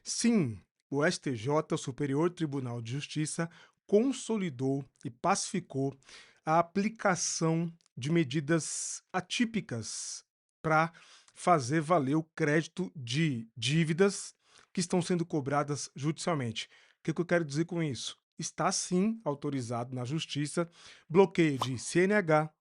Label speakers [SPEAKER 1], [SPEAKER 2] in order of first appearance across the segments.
[SPEAKER 1] Sim, o STJ, o Superior Tribunal de Justiça, consolidou e pacificou a aplicação de medidas atípicas para fazer valer o crédito de dívidas que estão sendo cobradas judicialmente. O que eu quero dizer com isso? Está sim autorizado na Justiça bloqueio de CNH,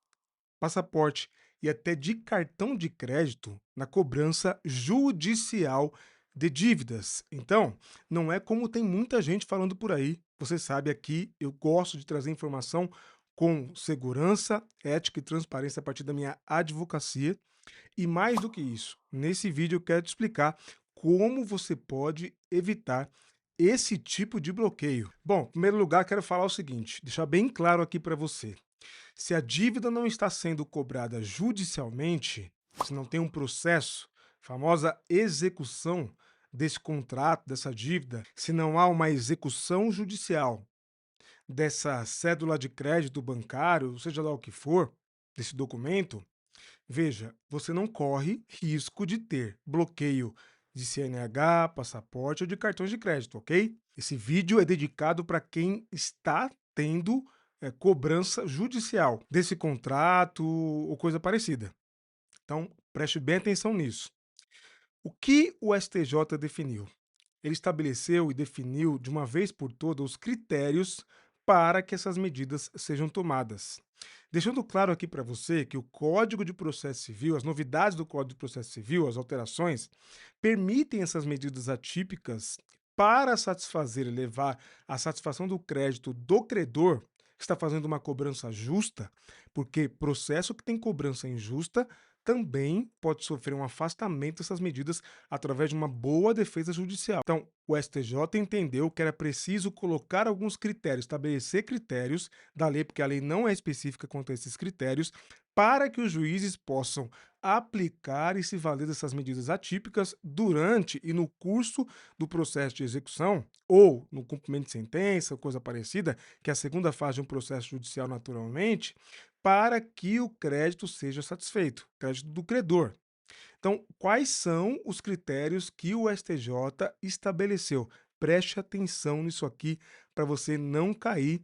[SPEAKER 1] passaporte e até de cartão de crédito na cobrança judicial de dívidas. Então, não é como tem muita gente falando por aí. Você sabe, aqui eu gosto de trazer informação com segurança, ética e transparência a partir da minha advocacia. E mais do que isso, nesse vídeo eu quero te explicar como você pode evitar esse tipo de bloqueio. Bom, em primeiro lugar, quero falar o seguinte, deixar bem claro aqui para você. Se a dívida não está sendo cobrada judicialmente, se não tem um processo, famosa execução desse contrato, dessa dívida, se não há uma execução judicial dessa cédula de crédito bancário, seja lá o que for, desse documento, veja, você não corre risco de ter bloqueio de CNH, passaporte ou de cartões de crédito, ok? Esse vídeo é dedicado para quem está tendo cobrança judicial desse contrato ou coisa parecida. Então, preste bem atenção nisso. O que o STJ definiu? Ele estabeleceu e definiu de uma vez por todas os critérios para que essas medidas sejam tomadas. Deixando claro aqui para você que o Código de Processo Civil, as novidades do Código de Processo Civil, as alterações, permitem essas medidas atípicas para satisfazer e levar à satisfação do crédito do credor que está fazendo uma cobrança justa, porque processo que tem cobrança injusta também pode sofrer um afastamento dessas medidas através de uma boa defesa judicial. Então, o STJ entendeu que era preciso colocar alguns critérios, estabelecer critérios da lei, porque a lei não é específica quanto a esses critérios, para que os juízes possam aplicar e se valer dessas medidas atípicas durante e no curso do processo de execução ou no cumprimento de sentença, coisa parecida, que é a segunda fase de um processo judicial naturalmente, para que o crédito seja satisfeito, crédito do credor. Então, quais são os critérios que o STJ estabeleceu? Preste atenção nisso aqui para você não cair,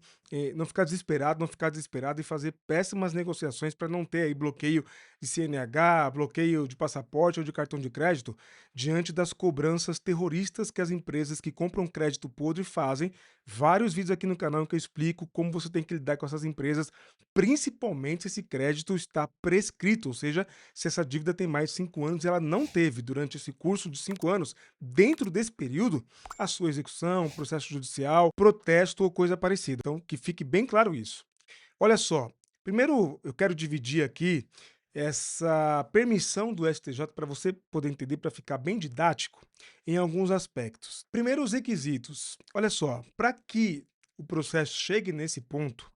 [SPEAKER 1] não ficar desesperado, não ficar desesperado e fazer péssimas negociações para não ter aí bloqueio de CNH, bloqueio de passaporte ou de cartão de crédito, diante das cobranças terroristas que as empresas que compram crédito podre fazem. Vários vídeos aqui no canal em que eu explico como você tem que lidar com essas empresas, principalmente se esse crédito está prescrito, ou seja, se essa dívida tem mais de 5 anos e ela não teve, durante esse curso de 5 anos, dentro desse período, a sua execução, processo judicial, protesto ou coisa parecida. Então, que fique bem claro isso. Olha só, primeiro eu quero dividir aqui essa permissão do STJ para você poder entender, para ficar bem didático, em alguns aspectos. Primeiro, os requisitos. Olha só, para que o processo chegue nesse ponto,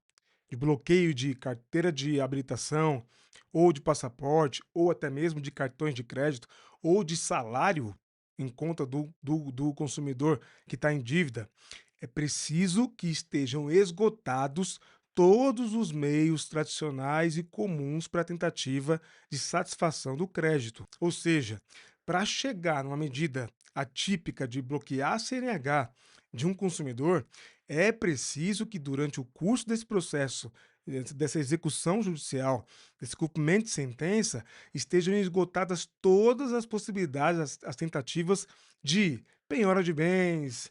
[SPEAKER 1] de bloqueio de carteira de habilitação, ou de passaporte, ou até mesmo de cartões de crédito, ou de salário em conta do consumidor que está em dívida, é preciso que estejam esgotados todos os meios tradicionais e comuns para a tentativa de satisfação do crédito. Ou seja, para chegar numa medida atípica de bloquear a CNH de um consumidor, é preciso que durante o curso desse processo, dessa execução judicial, desse cumprimento de sentença, estejam esgotadas todas as possibilidades, as tentativas de penhora de bens,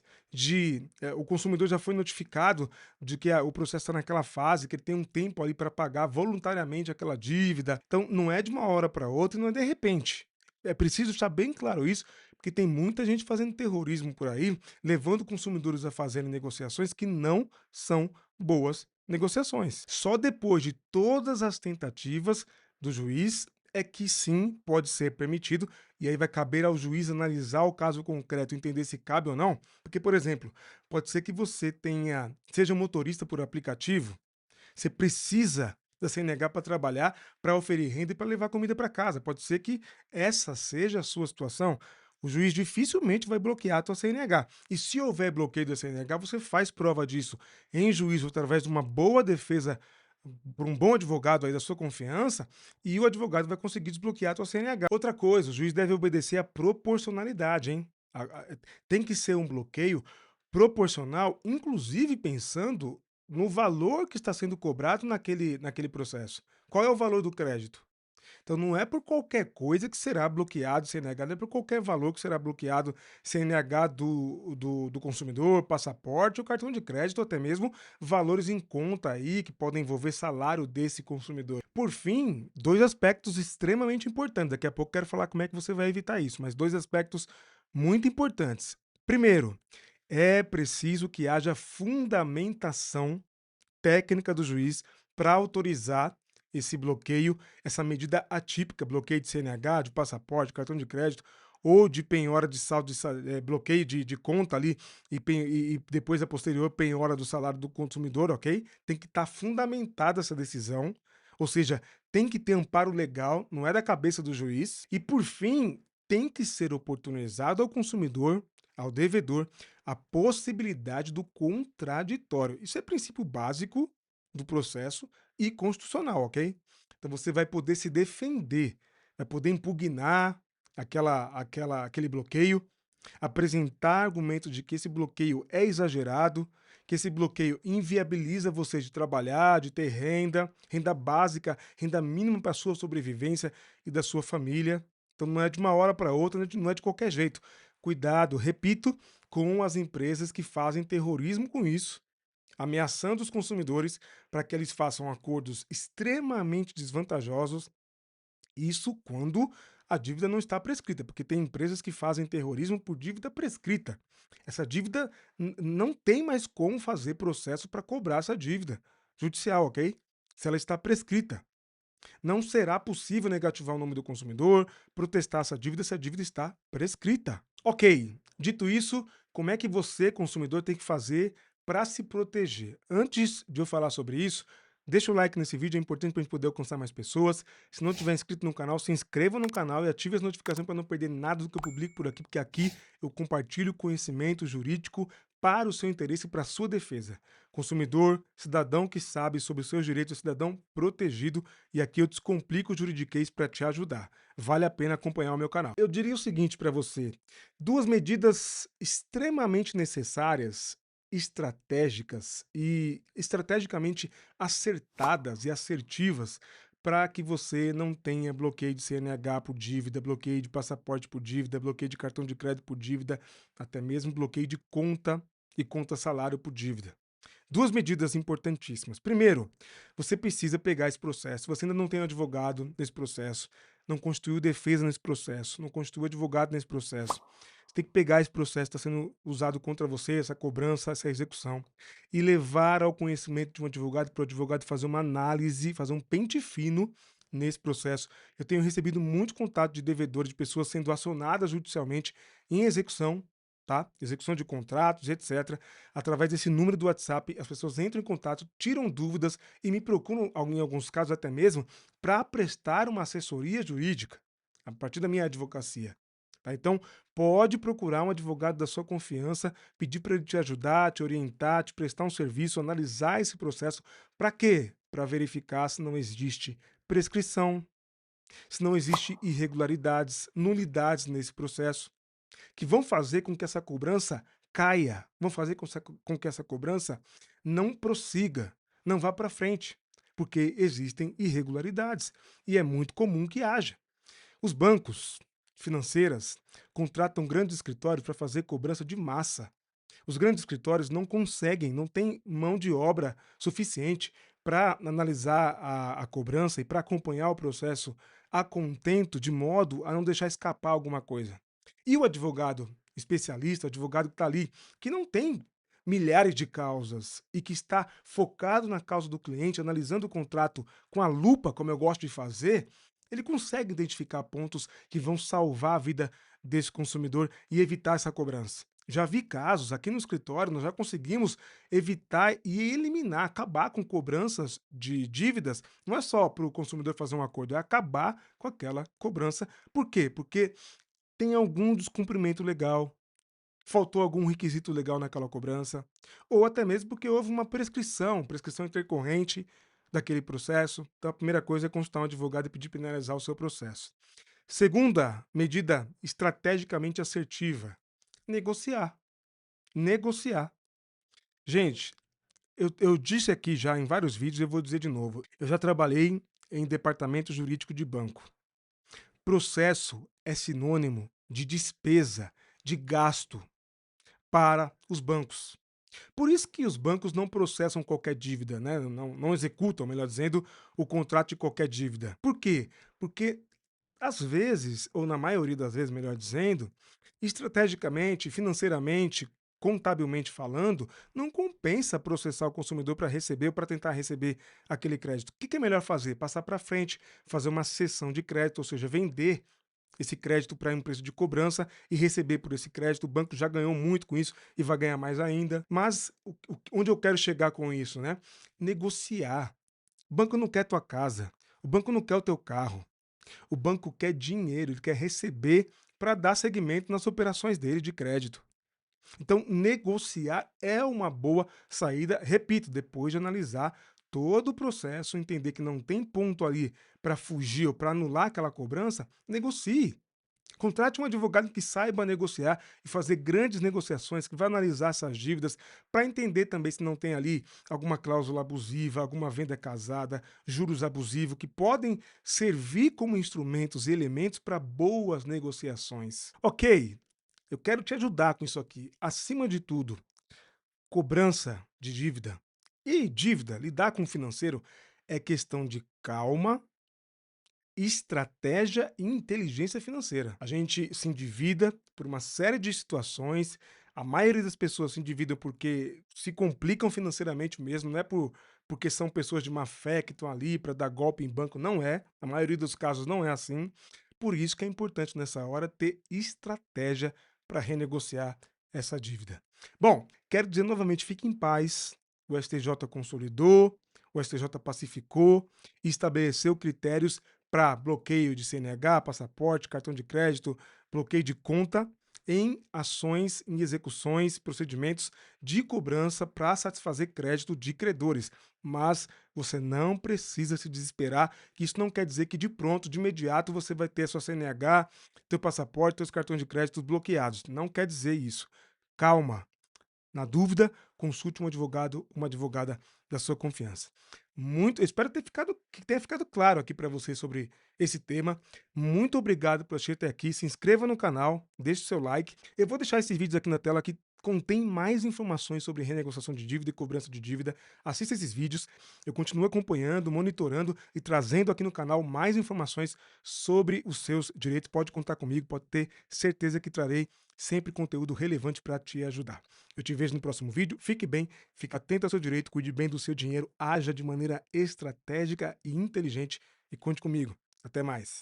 [SPEAKER 1] o consumidor já foi notificado de que o processo está naquela fase, que ele tem um tempo ali para pagar voluntariamente aquela dívida. Então, não é de uma hora para outra e não é de repente. É preciso estar bem claro isso, porque tem muita gente fazendo terrorismo por aí, levando consumidores a fazerem negociações que não são boas negociações. Só depois de todas as tentativas do juiz é que sim pode ser permitido, e aí vai caber ao juiz analisar o caso concreto, entender se cabe ou não. Porque, por exemplo, pode ser que você seja um motorista por aplicativo, você precisa da CNH para trabalhar, para oferir renda e para levar comida para casa. Pode ser que essa seja a sua situação. O juiz dificilmente vai bloquear a tua CNH. E se houver bloqueio da CNH, você faz prova disso em juízo através de uma boa defesa por um bom advogado aí da sua confiança, e o advogado vai conseguir desbloquear a tua CNH. Outra coisa, o juiz deve obedecer à proporcionalidade, hein? Tem que ser um bloqueio proporcional, inclusive pensando no valor que está sendo cobrado naquele processo. Qual é o valor do crédito? Então não é por qualquer coisa que será bloqueado CNH, não é por qualquer valor que será bloqueado CNH do consumidor, passaporte ou cartão de crédito, ou até mesmo valores em conta aí que podem envolver salário desse consumidor. Por fim, dois aspectos extremamente importantes. Daqui a pouco eu quero falar como é que você vai evitar isso, mas dois aspectos muito importantes. Primeiro, é preciso que haja fundamentação técnica do juiz para autorizar esse bloqueio, essa medida atípica, bloqueio de CNH, de passaporte, cartão de crédito ou de penhora de saldo, bloqueio de conta ali e depois a posterior penhora do salário do consumidor, ok? Tem que estar fundamentada essa decisão, ou seja, tem que ter amparo legal, não é da cabeça do juiz. E por fim, tem que ser oportunizado ao consumidor, ao devedor, a possibilidade do contraditório. Isso é princípio básico do processo e constitucional, ok? Então você vai poder se defender, vai poder impugnar aquele bloqueio, apresentar argumentos de que esse bloqueio é exagerado, que esse bloqueio inviabiliza você de trabalhar, de ter renda, renda básica, renda mínima para a sua sobrevivência e da sua família. Então não é de uma hora para outra, não é de qualquer jeito. Cuidado, repito, com as empresas que fazem terrorismo com isso, ameaçando os consumidores para que eles façam acordos extremamente desvantajosos, isso quando a dívida não está prescrita, porque tem empresas que fazem terrorismo por dívida prescrita. Essa dívida não tem mais como fazer processo para cobrar essa dívida judicial, ok? Se ela está prescrita. Não será possível negativar o nome do consumidor, protestar essa dívida se a dívida está prescrita. Ok, dito isso, como é que você, consumidor, tem que fazer para se proteger? Antes de eu falar sobre isso, deixa o like nesse vídeo, é importante para a gente poder alcançar mais pessoas. Se não tiver inscrito no canal, se inscreva no canal e ative as notificações para não perder nada do que eu publico por aqui, porque aqui eu compartilho conhecimento jurídico para o seu interesse e para a sua defesa. Consumidor, cidadão que sabe sobre os seus direitos, cidadão protegido, e aqui eu descomplico o juridiquês para te ajudar. Vale a pena acompanhar o meu canal. Eu diria o seguinte para você: duas medidas extremamente necessárias, estratégicas e estrategicamente acertadas e assertivas para que você não tenha bloqueio de CNH por dívida, bloqueio de passaporte por dívida, bloqueio de cartão de crédito por dívida, até mesmo bloqueio de conta e conta salário por dívida. Duas medidas importantíssimas. Primeiro, você precisa pegar esse processo. Você ainda não tem advogado nesse processo, não constituiu defesa nesse processo, não constituiu advogado nesse processo. Você tem que pegar esse processo que está sendo usado contra você, essa cobrança, essa execução, e levar ao conhecimento de um advogado para o advogado fazer uma análise, fazer um pente fino nesse processo. Eu tenho recebido muito contato de devedores, de pessoas sendo acionadas judicialmente em execução, tá? Execução de contratos, etc. Através desse número do WhatsApp, as pessoas entram em contato, tiram dúvidas e me procuram, em alguns casos até mesmo, para prestar uma assessoria jurídica a partir da minha advocacia. Tá? Então, pode procurar um advogado da sua confiança, pedir para ele te ajudar, te orientar, te prestar um serviço, analisar esse processo. Para quê? Para verificar se não existe prescrição, se não existe irregularidades, nulidades nesse processo que vão fazer com que essa cobrança caia, vão fazer com que essa cobrança não prossiga, não vá para frente, porque existem irregularidades e é muito comum que haja. Os bancos, financeiras, contratam grandes escritórios para fazer cobrança de massa. Os grandes escritórios não conseguem, não têm mão de obra suficiente para analisar a cobrança e para acompanhar o processo a contento, de modo a não deixar escapar alguma coisa. E o advogado especialista, o advogado que está ali, que não tem milhares de causas e que está focado na causa do cliente, analisando o contrato com a lupa, como eu gosto de fazer, ele consegue identificar pontos que vão salvar a vida desse consumidor e evitar essa cobrança. Já vi casos aqui no escritório, nós já conseguimos evitar e eliminar, acabar com cobranças de dívidas. Não é só para o consumidor fazer um acordo, é acabar com aquela cobrança. Por quê? Porque tem algum descumprimento legal, faltou algum requisito legal naquela cobrança, ou até mesmo porque houve uma prescrição, prescrição intercorrente daquele processo. Então a primeira coisa é consultar um advogado e pedir para analisar o seu processo. Segunda medida estrategicamente assertiva. Negociar, negociar. Gente, eu disse aqui já em vários vídeos, eu vou dizer de novo, eu já trabalhei em departamento jurídico de banco. Processo é sinônimo de despesa, de gasto para os bancos. Por isso que os bancos não processam qualquer dívida, né? Não executam, melhor dizendo, o contrato de qualquer dívida. Por quê? Porque às vezes, ou na maioria das vezes, melhor dizendo, estrategicamente, financeiramente, contabilmente falando, não compensa processar o consumidor para receber ou para tentar receber aquele crédito. O que que é melhor fazer? Passar para frente, fazer uma cessão de crédito, ou seja, vender esse crédito para a empresa de cobrança e receber por esse crédito. O banco já ganhou muito com isso e vai ganhar mais ainda. Mas onde eu quero chegar com isso, né? Negociar. O banco não quer tua casa, o banco não quer o teu carro. O banco quer dinheiro, ele quer receber para dar seguimento nas operações dele de crédito. Então, negociar é uma boa saída, repito, depois de analisar todo o processo, entender que não tem ponto ali para fugir ou para anular aquela cobrança, negocie. Contrate um advogado que saiba negociar e fazer grandes negociações, que vai analisar essas dívidas, para entender também se não tem ali alguma cláusula abusiva, alguma venda casada, juros abusivos, que podem servir como instrumentos e elementos para boas negociações. Ok, eu quero te ajudar com isso aqui. Acima de tudo, cobrança de dívida e dívida, lidar com o financeiro é questão de calma, estratégia e inteligência financeira. A gente se endivida por uma série de situações. A maioria das pessoas se endividam porque se complicam financeiramente mesmo, não é porque são pessoas de má fé que estão ali para dar golpe em banco, não é. A maioria dos casos não é assim. Por isso que é importante nessa hora ter estratégia para renegociar essa dívida. Bom, quero dizer novamente, fique em paz. O STJ consolidou, o STJ pacificou e estabeleceu critérios para bloqueio de CNH, passaporte, cartão de crédito, bloqueio de conta em ações, em execuções, procedimentos de cobrança para satisfazer crédito de credores. Mas você não precisa se desesperar, que isso não quer dizer que de pronto, de imediato, você vai ter a sua CNH, teu passaporte, teus cartões de crédito bloqueados. Não quer dizer isso. Calma. Na dúvida, consulte um advogado, uma advogada da sua confiança. Eu espero que tenha ficado claro aqui para você sobre esse tema. Muito obrigado por assistir até aqui. Se inscreva no canal, deixe seu like. Eu vou deixar esses vídeos aqui na tela que contém mais informações sobre renegociação de dívida e cobrança de dívida. Assista esses vídeos. Eu continuo acompanhando, monitorando e trazendo aqui no canal mais informações sobre os seus direitos. Pode contar comigo, pode ter certeza que trarei sempre conteúdo relevante para te ajudar. Eu te vejo no próximo vídeo. Fique bem, fique atento ao seu direito, cuide bem do seu dinheiro, haja de maneira estratégica e inteligente e conte comigo. Até mais.